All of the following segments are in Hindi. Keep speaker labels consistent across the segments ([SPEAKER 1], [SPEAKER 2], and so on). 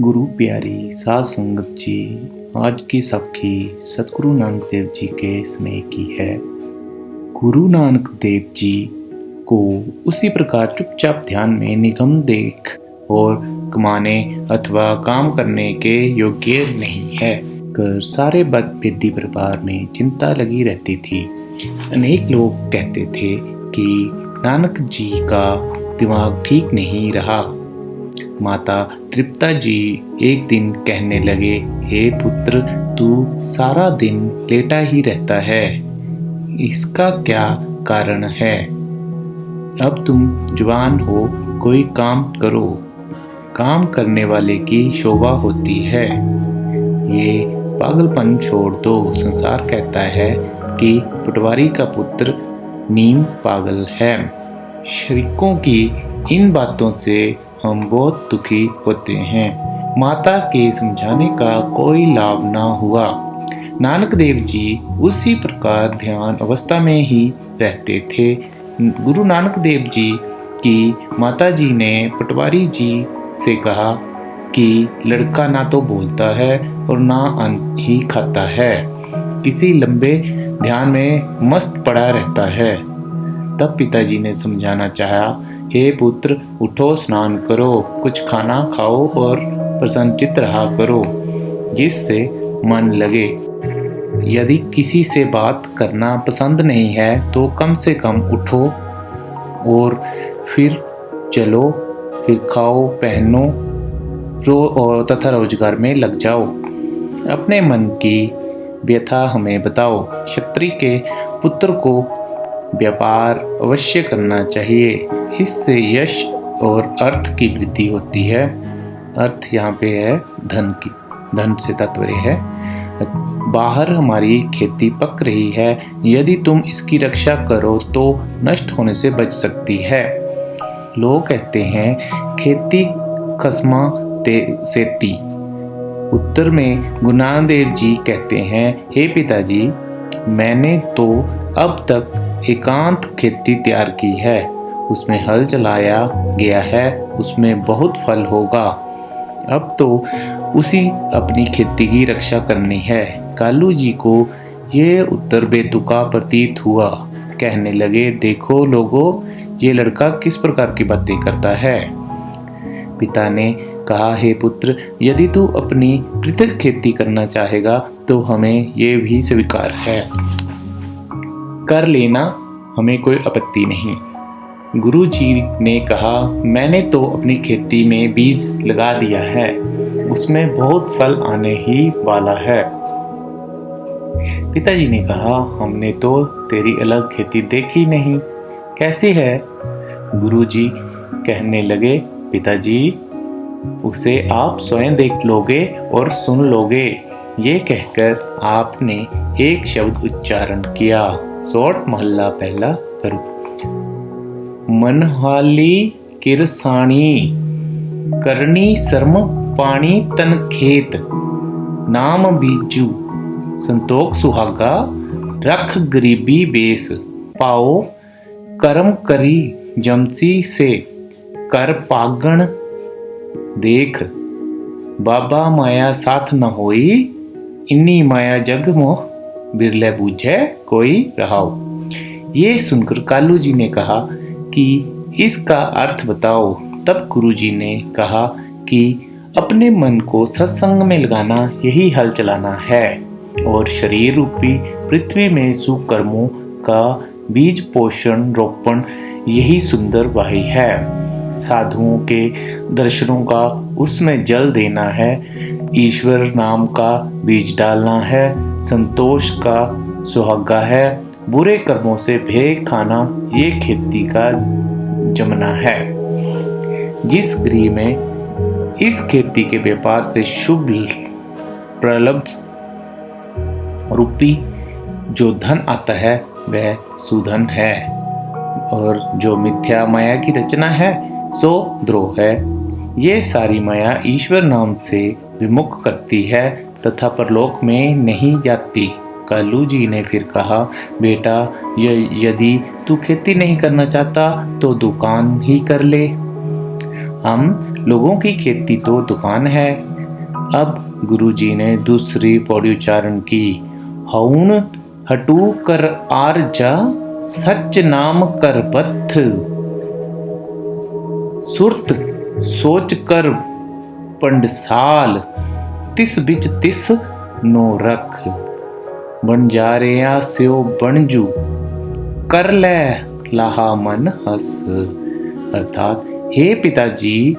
[SPEAKER 1] गुरु प्यारी साध संगत जी, आज की साखी सतगुरु नानक देव जी के स्नेह की है। गुरु नानक देव जी को उसी प्रकार चुपचाप ध्यान में निगम देख और कमाने अथवा काम करने के योग्य नहीं है कर सारे बेदी परिवार में चिंता लगी रहती थी। अनेक लोग कहते थे कि नानक जी का दिमाग ठीक नहीं रहा। माता तृप्ता जी एक दिन कहने लगे, हे पुत्र, तू सारा दिन लेटा ही रहता है, इसका क्या कारण है? अब तुम जवान हो, कोई काम करो। काम करने वाले की शोभा होती है। ये पागलपन छोड़ दो। संसार कहता है कि पटवारी का पुत्र नीम पागल है। शरीकों की इन बातों से हम बहुत दुखी होते हैं। माता के समझाने का कोई लाभ ना हुआ। नानक देव जी उसी प्रकार ध्यान अवस्था में ही रहते थे। गुरु नानक देव जी की माता जी ने पटवारी जी से कहा कि लड़का ना तो बोलता है और ना अन्न ही खाता है, किसी लंबे ध्यान में मस्त पड़ा रहता है। तब पिताजी ने समझाना चाहा, हे पुत्र, उठो, स्नान करो, कुछ खाना खाओ और प्रसन्नचित्त रहा करो, जिससे मन लगे। यदि किसी से बात करना पसंद नहीं है तो कम से कम उठो और फिर चलो, फिर खाओ, पहनो और तथा रोजगार में लग जाओ। अपने मन की व्यथा हमें बताओ। क्षत्रिय के पुत्र को व्यापार अवश्य करना चाहिए, इससे यश और अर्थ की वृद्धि होती है। अर्थ यहाँ पे है धन की, धन से तात्पर्य है। बाहर हमारी खेती पक रही है, यदि तुम इसकी रक्षा करो तो नष्ट होने से बच सकती है। लोग कहते हैं, खेती खसमा सेती। उत्तर में गुरु नानक देव जी कहते हैं, हे पिताजी, मैंने तो अब तक एकांत खेती तैयार की है, उसमें हल चलाया गया है, उसमें बहुत फल होगा। अब तो उसी अपनी खेती की रक्षा करनी है। कालू जी को ये उत्तर बेतुका प्रतीत हुआ। कहने लगे, देखो लोगों, ये लड़का किस प्रकार की बातें करता है। पिता ने कहा, हे पुत्र, यदि तू अपनी पृथक खेती करना चाहेगा तो हमें ये भी स्वीकार है, कर लेना, हमें कोई आपत्ति नहीं। गुरु जी ने कहा, मैंने तो अपनी खेती में बीज लगा दिया है, उसमें बहुत फल आने ही वाला है। पिताजी ने कहा, हमने तो तेरी अलग खेती देखी नहीं, कैसी है? गुरु जी कहने लगे, पिताजी, उसे आप स्वयं देख लोगे और सुन लोगे। ये कहकर आपने एक शब्द उच्चारण किया, सोठ महला पहला करो। मनहाली किरसाणी करनी शर्म पानी तन खेत, नाम बीजू संतोख सुहागा, रख गरीबी बेस, पाओ कर्म करी जमसी से, कर पागण देख, बाबा माया साथ न होई, इन्नी माया जग मोह बिरले बूझे कोई रहाओ। ये सुनकर कालू जी ने कहा कि इसका अर्थ बताओ। तब गुरु जी ने कहा कि अपने मन को सत्संग में लगाना यही हल चलाना है और शरीर रूपी पृथ्वी में सुकर्मों का बीज पोषण रोपण यही सुंदर वाही है। साधुओं के दर्शनों का उसमें जल देना है, ईश्वर नाम का बीज डालना है, संतोष का सुहागा है, बुरे कर्मों से भय खाना ये खेती का जमना है। जिस गृह में इस खेती के व्यापार से शुभ प्रलभ रूपी जो धन आता है वह सुधन है, और जो मिथ्या माया की रचना है सो द्रोह है। ये सारी माया ईश्वर नाम से विमुख करती है तथा परलोक में नहीं जाती। कालू जी ने फिर कहा, बेटा, यदि तू खेती नहीं करना चाहता तो दुकान ही कर ले। हम लोगों की खेती तो दुकान है, अब गुरुजी ने दूसरी पौड़ी उच्चारण की। हऊन हटू कर आरजा सच नाम कर बथ, सुरत सोच कर पंडसाल, तिस बिच तिस नो रख, बनजारिया स्यो बनजू, कर ले लाहा मन हस। अर्थात हे पिताजी,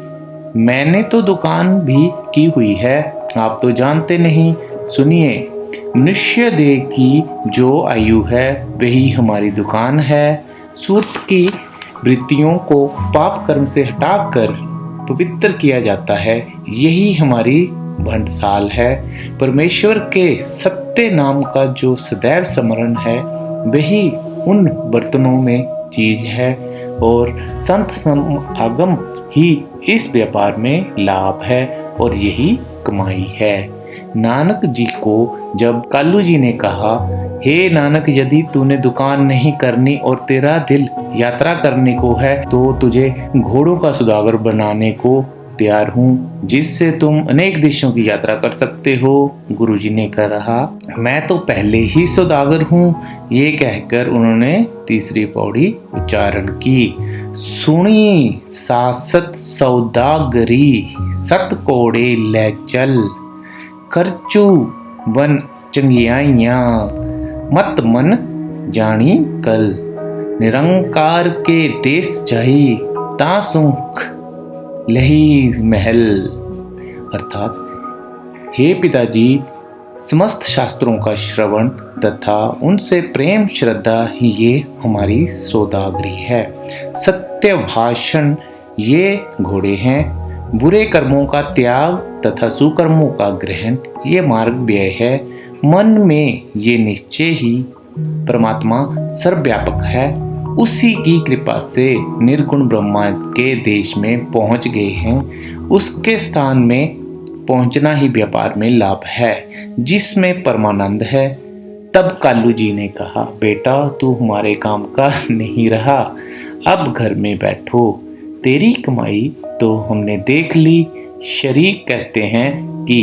[SPEAKER 1] मैंने तो दुकान भी की हुई है, आप तो जानते नहीं। सुनिए, मनुष्य देह की जो आयु है वही हमारी दुकान है। सूरत की वृत्तियों को पाप कर्म से हटाकर पवित्र किया जाता है, यही हमारी भंडसाल है। परमेश्वर के सत्य नाम का जो सदैव स्मरण है वही उन बर्तनों में चीज है, और संत समागम ही इस व्यापार में लाभ है और यही कमाई है। नानक जी को जब कालू जी ने कहा, हे नानक, यदि तूने दुकान नहीं करनी और तेरा दिल यात्रा करने को है तो तुझे घोड़ों का सौदागर बनाने को तैयार हूँ, जिससे तुम अनेक देशों की यात्रा कर सकते हो। गुरुजी ने कहा, मैं तो पहले ही सौदागर हूँ। ये कहकर उन्होंने तीसरी पौड़ी उच्चारण की। सुनी सासत सौदागरी, सत कोड़े ले चल, खर्चू बन चंगियाइया, मत मन जानी कल, निरंकार के देश जाई, ता सुख लही महल। अर्थात हे पिताजी, समस्त शास्त्रों का श्रवण तथा उनसे प्रेम श्रद्धा ही ये हमारी सौदागरी है। सत्य भाषण ये घोड़े हैं, बुरे कर्मों का त्याग तथा सुकर्मों का ग्रहण ये मार्ग व्यय है। मन में ये निश्चय ही परमात्मा सर्वव्यापक है, उसी की कृपा से निर्गुण ब्रह्मा के देश में पहुंच गए हैं। उसके स्थान में पहुंचना ही व्यापार में लाभ है, जिसमें परमानंद है। तब कालू जी ने कहा, बेटा तू हमारे काम का नहीं रहा, अब घर में बैठो, तेरी कमाई तो हमने देख ली। शरीक कहते हैं कि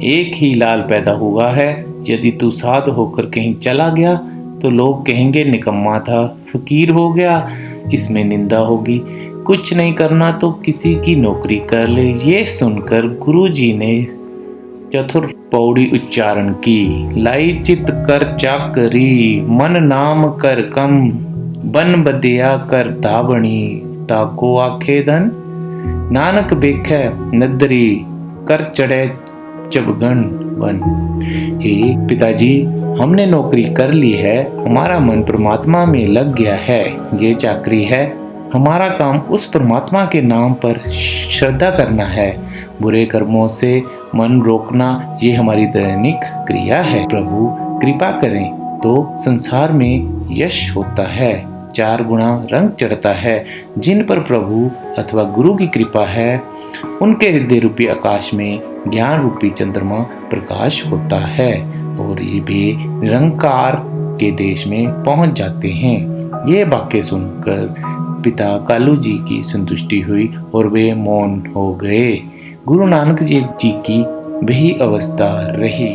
[SPEAKER 1] एक ही लाल पैदा हुआ है, यदि तू साध होकर कहीं चला गया तो लोग कहेंगे निकम्मा था, फकीर हो गया, इसमें निंदा होगी। कुछ नहीं करना तो किसी की नौकरी कर ले। ये सुनकर गुरुजी ने चतुर्थ पौड़ी उच्चारण की। लाई चित कर चाकरी, मन नाम कर कम, बन बदिया कर धावणी, ताको आखे धन, नानक बेखे नदरी, कर चढ़े चबगन बन। हे पिताजी, हमने नौकरी कर ली है, हमारा मन परमात्मा में लग गया है, ये चाकरी है। हमारा काम उस परमात्मा के नाम पर श्रद्धा करना है, बुरे कर्मों से मन रोकना ये हमारी दैनिक क्रिया है। प्रभु कृपा करें तो संसार में यश होता है, 4 गुना रंग चढ़ता है। जिन पर प्रभु अथवा गुरु की कृपा है, उनके हृदय रूपी आकाश में ज्ञान रूपी चंद्रमा प्रकाश होता है और ये भी निरंकार के देश में पहुंच जाते हैं। ये वाक्य सुनकर पिता कालू जी की संतुष्टि हुई और वे मौन हो गए। गुरु नानक जी की वही अवस्था रही।